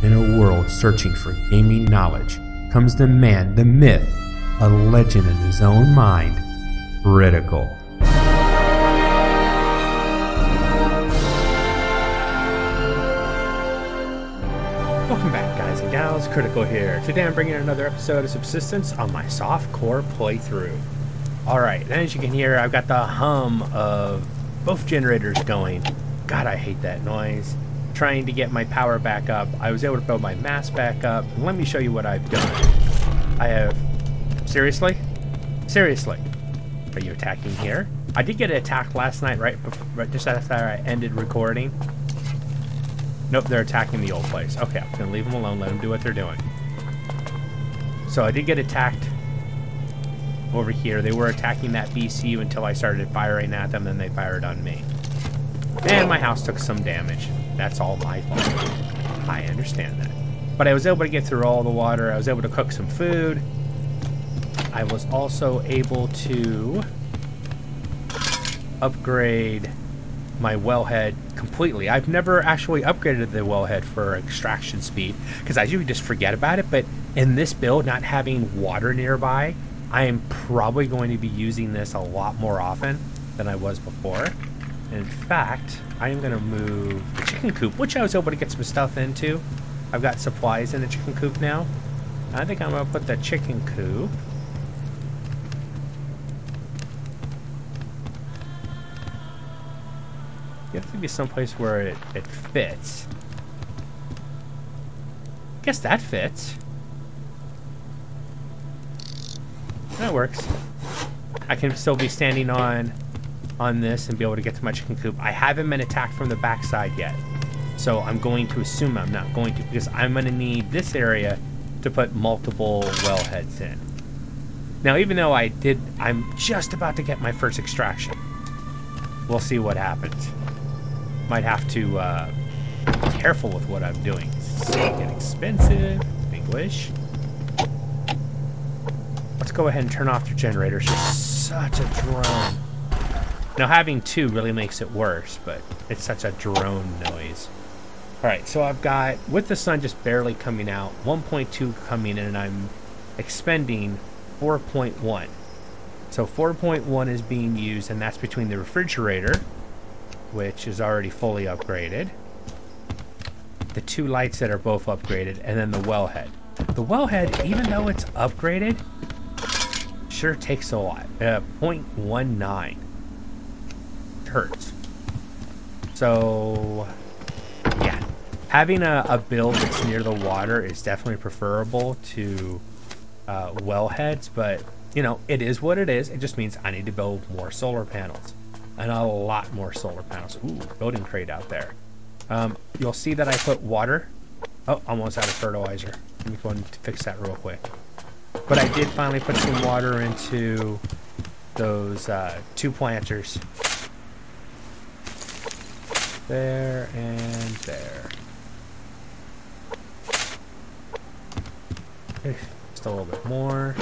In a world searching for gaming knowledge comes the man, the myth, a legend in his own mind, Critical. Welcome back, guys and gals. Critical here. Today I'm bringing another episode of Subsistence on my softcore playthrough. Alright, and as you can hear, I've got the hum of both generators going. God, I hate that noise. Trying to get my power back up. I was able to build my mass back up. And let me show you what I've done. I have... Seriously? Seriously? Are you attacking here? I did get attacked last night, right just after I ended recording. Nope, they're attacking the old place. Okay, I'm gonna leave them alone, let them do what they're doing. So I did get attacked over here. They were attacking that BCU until I started firing at them, then they fired on me. And my house took some damage. That's all my fault. I understand that. But I was able to get through all the water. I was able to cook some food. I was also able to upgrade my wellhead completely. I've never actually upgraded the wellhead for extraction speed because I usually just forget about it, but in this build, not having water nearby, I am probably going to be using this a lot more often than I was before. And in fact, I am going to move the chicken coop, which I was able to get some stuff into. I've got supplies in the chicken coop now. I think I'm going to put the chicken coop you have to be someplace where it fits. I guess that fits. That works. I can still be standing on this and be able to get to my chicken coop. I haven't been attacked from the backside yet. So I'm going to assume I'm not going to, because I'm going to need this area to put multiple wellheads in. Now, even though I'm just about to get my first extraction. We'll see what happens. Might have to be careful with what I'm doing. It's getting expensive. English. Let's go ahead and turn off the generators. It's such a drone. Now having two really makes it worse, but it's such a drone noise. Alright, so I've got, with the sun just barely coming out, 1.2 coming in, and I'm expending 4.1. So 4.1 is being used, and that's between the refrigerator, which is already fully upgraded, the two lights that are both upgraded, and then the wellhead. The wellhead, even though it's upgraded, sure takes a lot. 0.19 hertz. So, yeah. Having a build that's near the water is definitely preferable to wellheads, but, you know, it is what it is. It just means I need to build more solar panels. And a lot more solar panels. Ooh, building crate out there. You'll see that I put water. Oh, almost out of fertilizer. Let me go and fix that real quick. But I did finally put some water into those two planters. There and there. Okay, just a little bit more.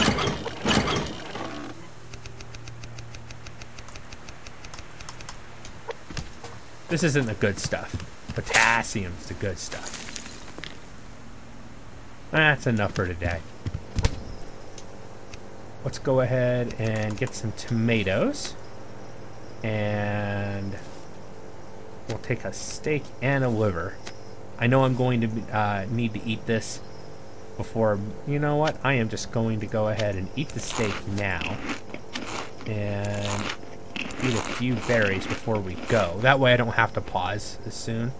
This isn't the good stuff. Potassium's the good stuff. That's enough for today. Let's go ahead and get some tomatoes. And we'll take a steak and a liver. I know I'm going to need to eat this before... You know what? I am just going to go ahead and eat the steak now. And eat a few berries before we go. That way I don't have to pause as soon.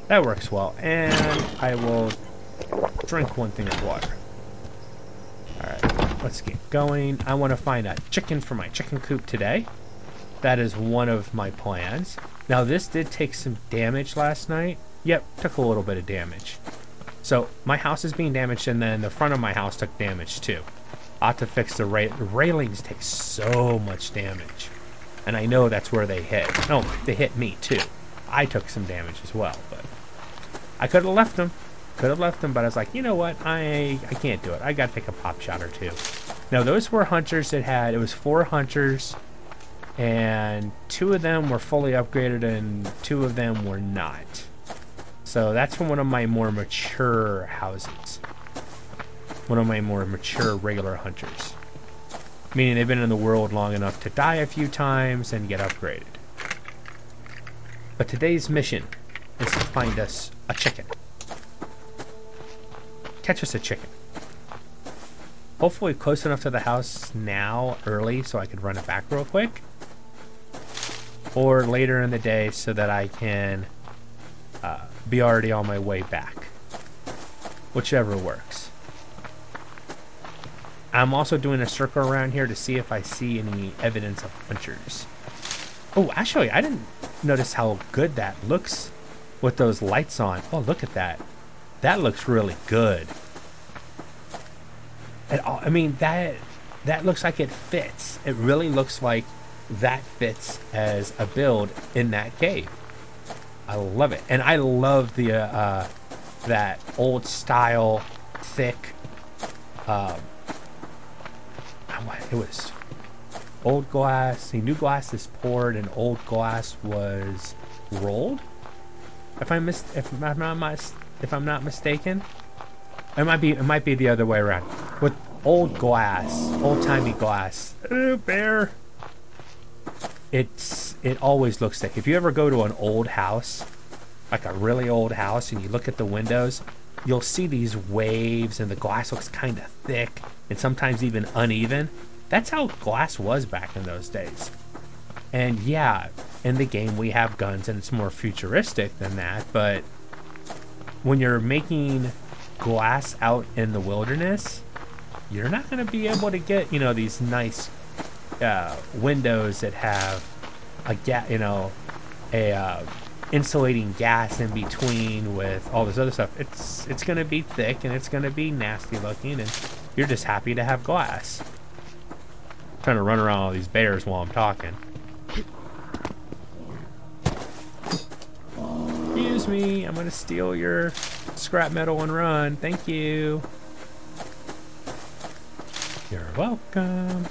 That works well. And I will drink one thing of water. Alright, let's get going. I want to find a chicken for my chicken coop today. That is one of my plans. Now this did take some damage last night. Yep, took a little bit of damage. So my house is being damaged, and then the front of my house took damage too. I'll have to fix the railings. Take so much damage. And I know that's where they hit. No, they hit me too. I took some damage as well, but I could have left them. Could have left them, but I was like, you know what? I can't do it. I gotta take a pop shot or two. Now those were hunters that had, it was 4 hunters, and 2 of them were fully upgraded and 2 of them were not. So that's from one of my more mature houses. One of my more mature regular hunters. Meaning they've been in the world long enough to die a few times and get upgraded. But today's mission is to find us a chicken. Catch us a chicken. Hopefully close enough to the house now, early, so I could run it back real quick. Or later in the day so that I can be already on my way back. Whichever works. I'm also doing a circle around here to see if I see any evidence of hunters. Oh, actually, I didn't notice how good that looks with those lights on. Oh, look at that. That looks really good. I mean, that looks like it fits. It really looks like that fits as a build in that cave. I love it. And I love the that old style thick it was old glass. The new glass is poured and old glass was rolled. If I'm not mistaken, it might be the other way around. With old glass, old-timey glass, bear. It always looks thick. If you ever go to an old house, like a really old house, and you look at the windows, you'll see these waves, and the glass looks kind of thick and sometimes even uneven. That's how glass was back in those days. And yeah, in the game we have guns, and it's more futuristic than that, but when you're making glass out in the wilderness, you're not going to be able to get, these nice windows that have a insulating gas in between with all this other stuff. It's going to be thick and it's going to be nasty looking, and you're just happy to have glass. I'm trying to run around all these bears while I'm talking. Excuse me, I'm going to steal your scrap metal and run. Thank you. You're welcome.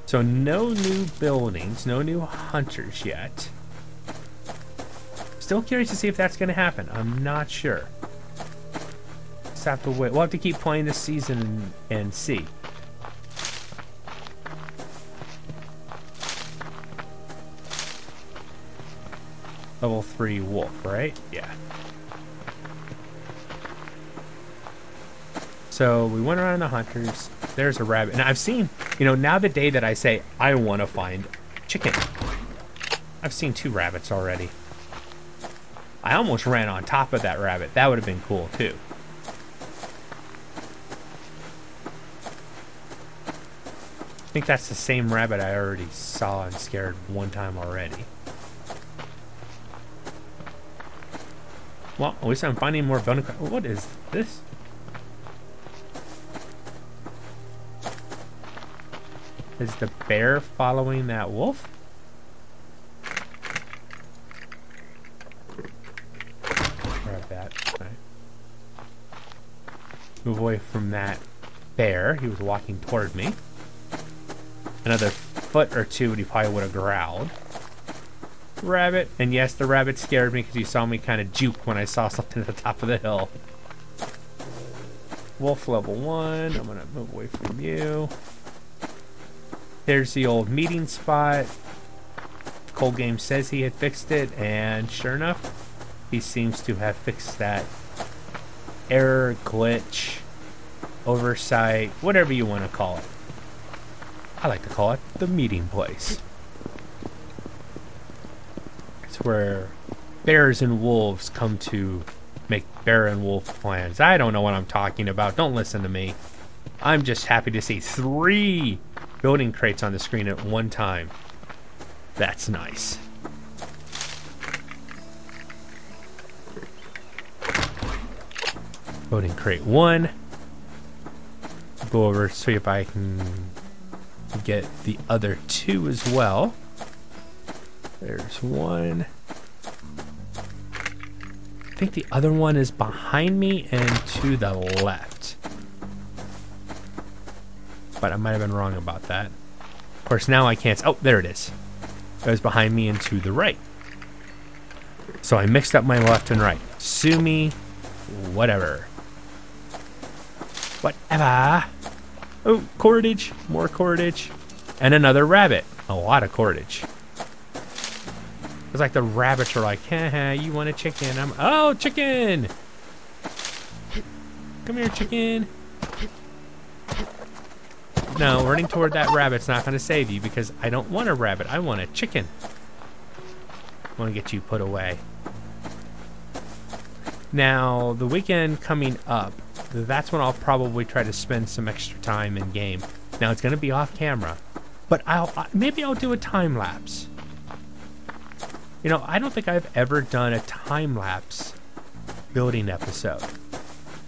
So no new buildings, no new hunters yet. Still curious to see if that's going to happen. I'm not sure. Just have to wait. We'll have to keep playing this season and see. Level 3 wolf, right? Yeah. So we went around the hunters. There's a rabbit. And I've seen, now the day that I say I want to find chicken, I've seen 2 rabbits already. I almost ran on top of that rabbit. That would have been cool too. I think that's the same rabbit I already saw and scared one time already. Well, at least I'm finding more building. What is this? Is the bear following that wolf? Grab that. Right. Move away from that bear. He was walking toward me. Another foot or two and he probably would have growled. Rabbit. And yes, the rabbit scared me because he saw me kind of juke when I saw something at the top of the hill. Wolf level 1. I'm going to move away from you. There's the old meeting spot. Cold Game says he had fixed it, and sure enough, he seems to have fixed that error, glitch, oversight, whatever you want to call it. I like to call it the meeting place. It's where bears and wolves come to make bear and wolf plans. I don't know what I'm talking about. Don't listen to me. I'm just happy to see 3 building crates on the screen at one time. That's nice. Building crate 1. Go over, see if I can get the other 2 as well. There's 1. I think the other one is behind me and to the left. But I might have been wrong about that. Of course, now I can't. Oh, there it is. It was behind me and to the right. So I mixed up my left and right. Sue me, whatever. Whatever. Oh, cordage. More cordage. And another rabbit. A lot of cordage. It's like the rabbits are like, haha, you want a chicken? Oh, chicken! Come here, chicken. No, running toward that rabbit's not going to save you because I don't want a rabbit. I want a chicken. I want to get you put away. Now, the weekend coming up, that's when I'll probably try to spend some extra time in game. Now, it's going to be off camera, but maybe I'll do a time lapse. You know, I don't think I've ever done a time lapse building episode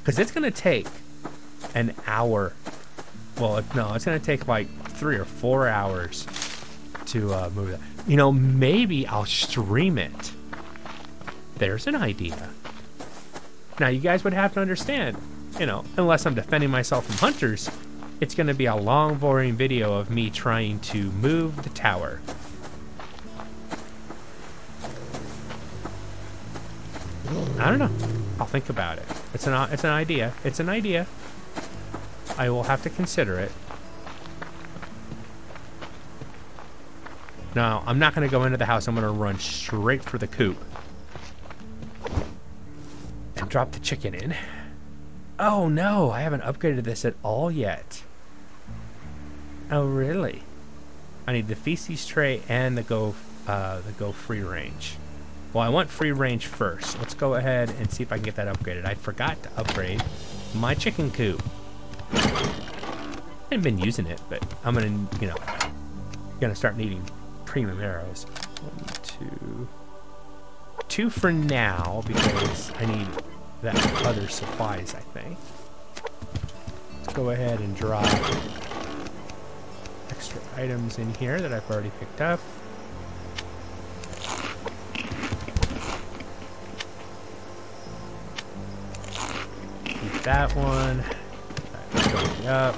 because it's going to take an hour. Well, no, it's going to take like 3 or 4 hours to move that. You know, maybe I'll stream it. There's an idea. Now, you guys would have to understand, you know, unless I'm defending myself from hunters, it's going to be a long, boring video of me trying to move the tower. I don't know. I'll think about it. It's an idea. It's an idea. I will have to consider it. No, I'm not going to go into the house. I'm going to run straight for the coop. And drop the chicken in. Oh no, I haven't upgraded this at all yet. Oh really? I need the feces tray and the go free range. Well, I want free range first. Let's go ahead and see if I can get that upgraded. I forgot to upgrade my chicken coop. I haven't been using it, but I'm gonna start needing premium arrows. 1, 2 for now because I need that other supplies, I think. Let's go ahead and drop extra items in here that I've already picked up. Keep that one. That's going up.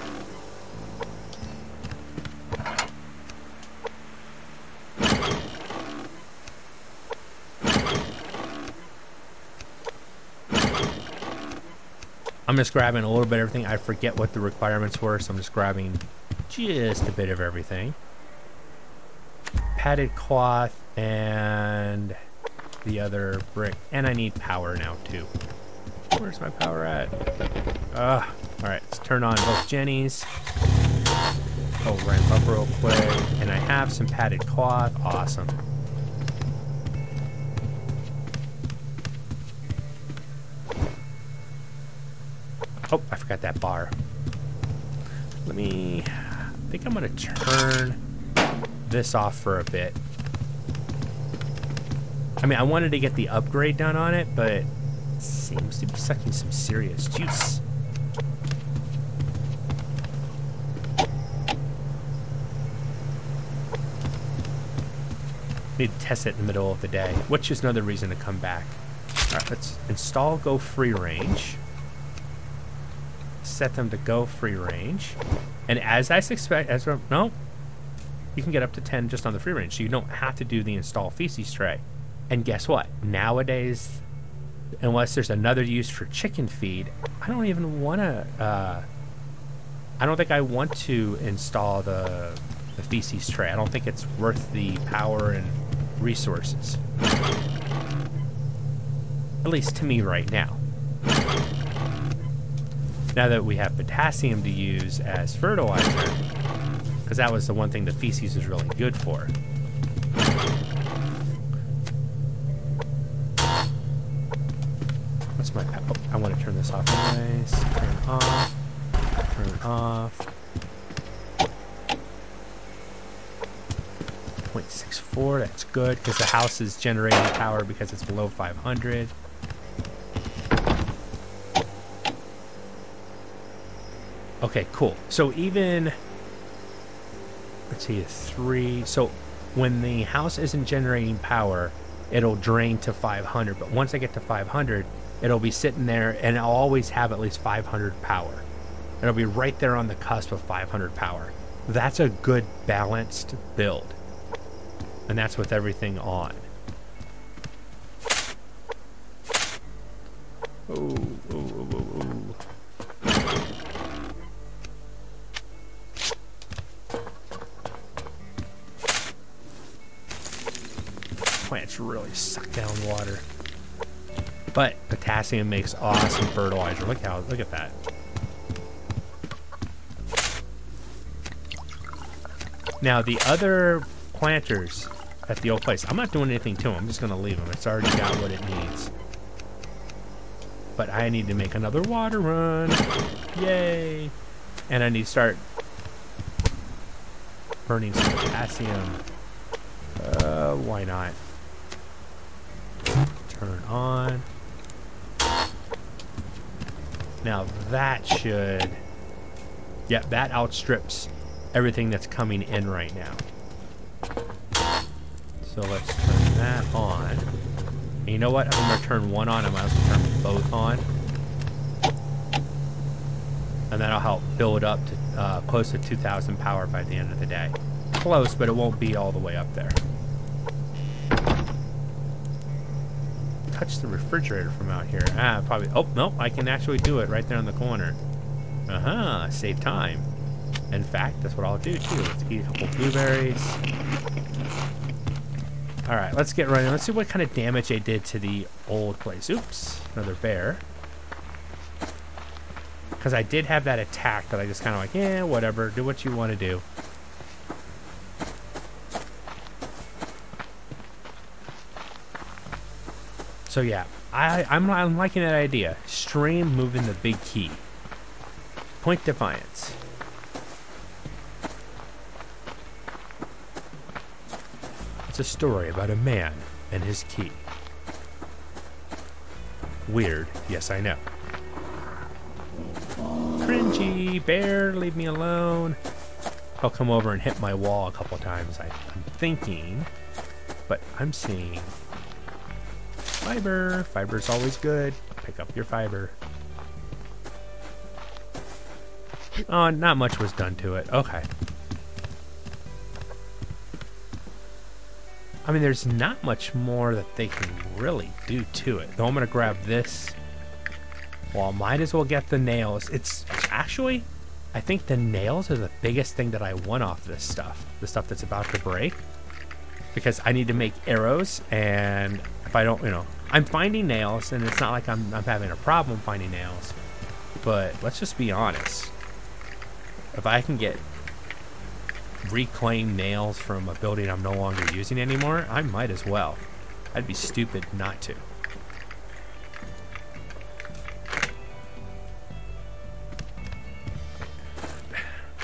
I'm just grabbing a little bit of everything. I forget what the requirements were, so I'm just grabbing just a bit of everything. Padded cloth and the other brick. And I need power now, too. Where's my power at? Alright, let's turn on both jennies. Oh, ramp up real quick. And I have some padded cloth. Awesome. Oh, I forgot that bar. I think I'm gonna turn this off for a bit. I mean, I wanted to get the upgrade done on it, but it seems to be sucking some serious juice. Need to test it in the middle of the day, which is another reason to come back. All right, let's install go free range. Set them to go free range, and as I suspect, no, you can get up to 10 just on the free range, so you don't have to do the install feces tray. And guess what? Nowadays, unless there's another use for chicken feed, I don't even want to. I don't think I want to install the feces tray. I don't think it's worth the power and resources, at least to me right now. Now that we have potassium to use as fertilizer, because that was the one thing the feces was really good for. What's my... Oh, I want to turn this off anyways. Turn off. Turn off. 0.64, that's good, because the house is generating power because it's below 500. Okay, cool. So even, let's see, 3. So when the house isn't generating power, it'll drain to 500. But once I get to 500, it'll be sitting there, and I'll always have at least 500 power. It'll be right there on the cusp of 500 power. That's a good balanced build. And that's with everything on. Oh, oh, oh, oh, oh. Plants really suck down water. But potassium makes awesome fertilizer. Look at that. Now the other planters at the old place, I'm not doing anything to them. I'm just gonna leave them. It's already got what it needs. But I need to make another water run. Yay! And I need to start burning some potassium. Why not? Turn on. Now that should... Yep, that outstrips everything that's coming in right now. So let's turn that on. And you know what? I'm going to turn one on. I might as well turn both on. And that'll help build up to close to 2,000 power by the end of the day. Close, but it won't be all the way up there. Touch the refrigerator from out here. Probably. Oh, no, I can actually do it right there in the corner. Save time. In fact, that's what I'll do too. Let's eat a couple blueberries. Alright, let's get running. Let's see what kind of damage they did to the old place. Oops, another bear. Because I did have that attack that I just kind of like, yeah, whatever. Do what you want to do. So yeah, I'm liking that idea. Stream moving the big key. Point Defiance. It's a story about a man and his key. Weird, yes I know. Cringy, bear, leave me alone. I'll come over and hit my wall a couple times, I'm thinking. But I'm seeing fiber. Fiber's always good. Pick up your fiber. Oh, not much was done to it. Okay. I mean, there's not much more that they can really do to it. Though I'm going to grab this. Well, I might as well get the nails. It's actually, I think the nails are the biggest thing that I want off this stuff. The stuff that's about to break. Because I need to make arrows, and if I don't, you know, I'm finding nails, and it's not like I'm having a problem finding nails. But let's just be honest. If I can get reclaimed nails from a building I'm no longer using anymore, I might as well. I'd be stupid not to.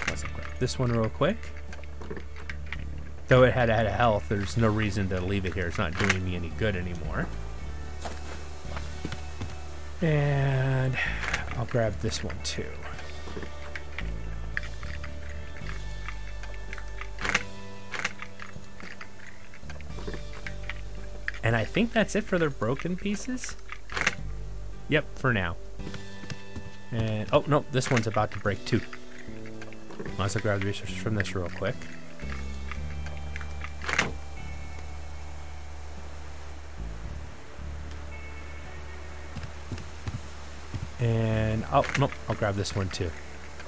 Let's grab this one real quick. Though it had a health, there's no reason to leave it here. It's not doing me any good anymore. And I'll grab this one too. And I think that's it for their broken pieces. Yep, for now. And, oh, no, this one's about to break too. Let's grab the resources from this real quick. And, oh, no, I'll grab this one too.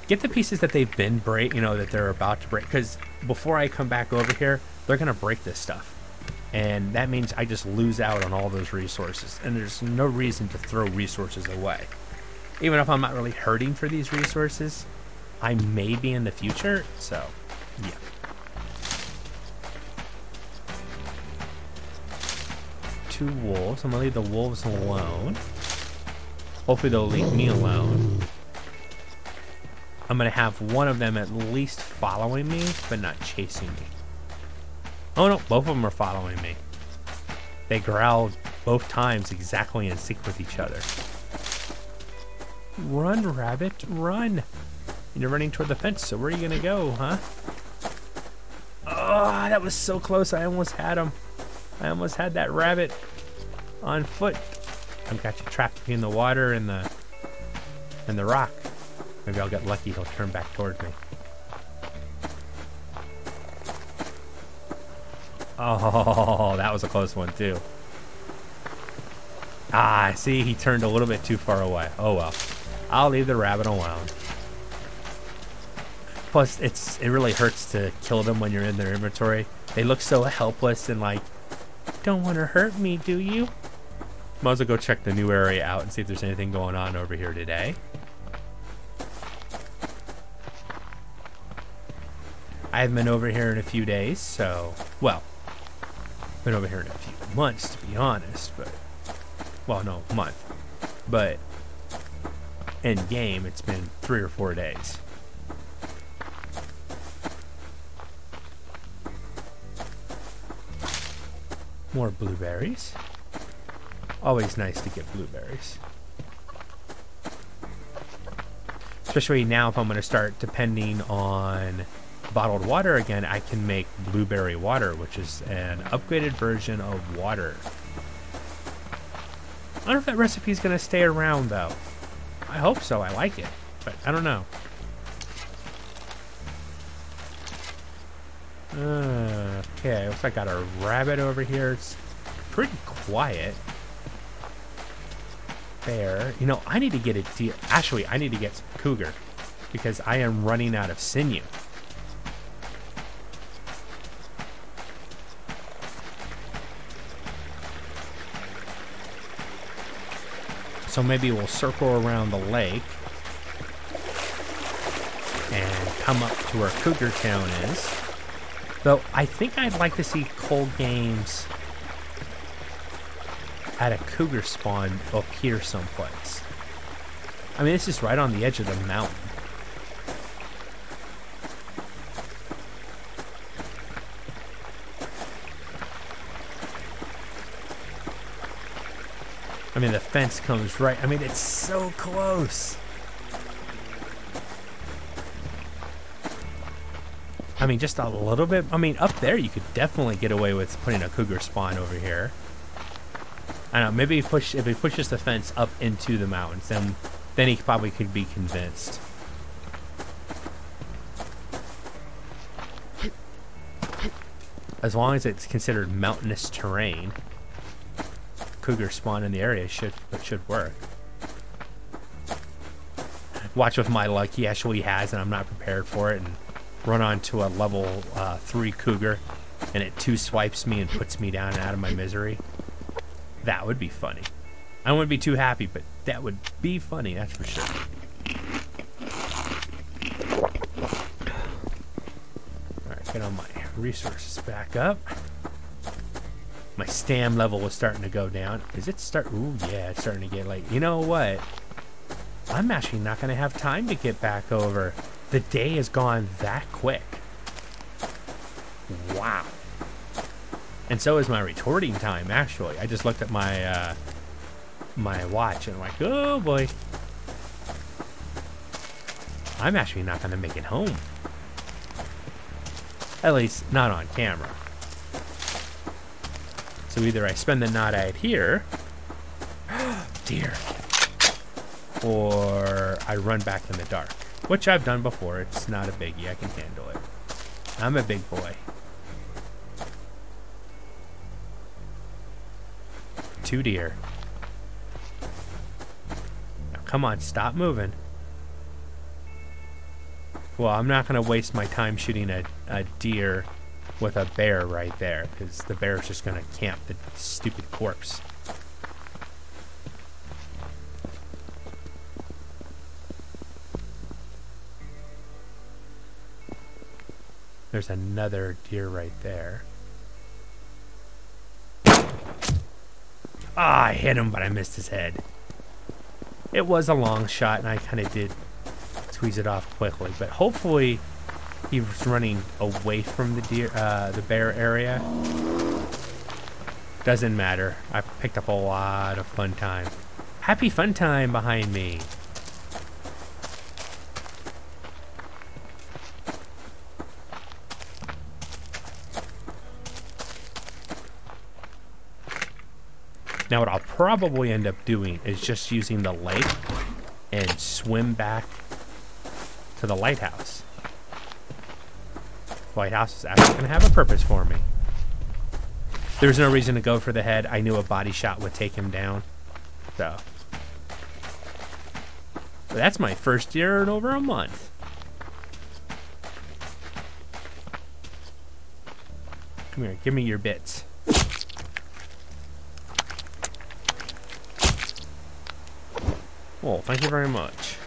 Get the pieces that they've been break, you know, that they're about to break. Because before I come back over here, they're going to break this stuff. And that means I just lose out on all those resources. And there's no reason to throw resources away. Even if I'm not really hurting for these resources, I may be in the future. So, yeah. Two wolves. I'm going to leave the wolves alone. Hopefully they'll leave me alone. I'm going to have one of them at least following me, but not chasing me. Oh no, both of them are following me. They growled both times exactly in sync with each other. Run, rabbit, run. You're running toward the fence, so where are you going to go, huh? Oh, that was so close. I almost had him. I almost had that rabbit on foot. I've got you trapped between the water and the rock. Maybe I'll get lucky. He'll turn back toward me. Oh, that was a close one too. Ah, see, he turned a little bit too far away. Oh well. I'll leave the rabbit alone. Plus, it really hurts to kill them when you're in their inventory. They look so helpless and like, don't want to hurt me, do you? Might as well go check the new area out and see if there's anything going on over here today. I haven't been over here in a few days, so, well, been over here in a few months, to be honest, but, well, no, month. But, in game, it's been 3 or 4 days. More blueberries. Always nice to get blueberries. Especially now if I'm going to start depending on bottled water again, I can make blueberry water, which is an upgraded version of water. I don't know if that recipe is going to stay around, though. I hope so. I like it, but I don't know. Okay, looks like I got a rabbit over here. It's pretty quiet. Bear. You know, I need to get a deer. Actually, I need to get some cougar because I am running out of sinew. So maybe we'll circle around the lake and come up to where Cougar Town is. Though I think I'd like to see cold games at a cougar spawn up here someplace. I mean, it's just right on the edge of the mountain. I mean, the fence comes right. I mean, it's so close. I mean, just a little bit. I mean, up there, you could definitely get away with putting a cougar spawn over here. I don't know. Maybe if he pushes the fence up into the mountains, then he probably could be convinced. As long as it's considered mountainous terrain, cougar spawn in the area should work. Watch with my luck, he actually has, and I'm not prepared for it, and run onto a level 3 cougar, and it 2 swipes me and puts me down and out of my misery. That would be funny. I wouldn't be too happy, but that would be funny, that's for sure. Alright, get all my resources back up. My stam level was starting to go down. Is it ooh, yeah, it's starting to get late. You know what? I'm actually not going to have time to get back over. The day has gone that quick. Wow. And so is my recording time, actually. I just looked at my my watch and I'm like, oh boy. I'm actually not going to make it home. At least, not on camera. So either I spend the night out here, dear, or I run back in the dark, which I've done before. It's not a biggie. I can handle it. I'm a big boy. 2 deer. Now, come on, stop moving. Well, I'm not going to waste my time shooting a deer with a bear right there, because the bear's just going to camp the stupid corpse. There's another deer right there. Ah, I hit him, but I missed his head. It was a long shot, and I kind of did squeeze it off quickly, but hopefully he was running away from the bear area. Doesn't matter. I picked up a lot of fun time. Happy fun time behind me. Now what I'll probably end up doing is just using the lake and swim back to the lighthouse. The lighthouse is actually going to have a purpose for me. There's no reason to go for the head. I knew a body shot would take him down. though. But that's my first year in over a month. Come here, give me your bits. Well, thank you very much.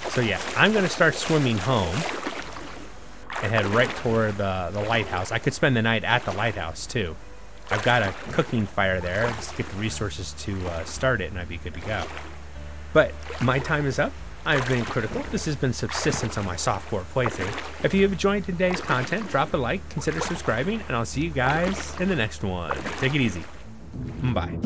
So yeah, I'm gonna start swimming home and head right toward the lighthouse. I could spend the night at the lighthouse too. I've got a cooking fire there. Just get the resources to start it and I'd be good to go. But my time is up. I've been Critical. This has been Subsistence on my softcore playthrough. If you have enjoyed today's content, drop a like, consider subscribing, and I'll see you guys in the next one. Take it easy. Bye.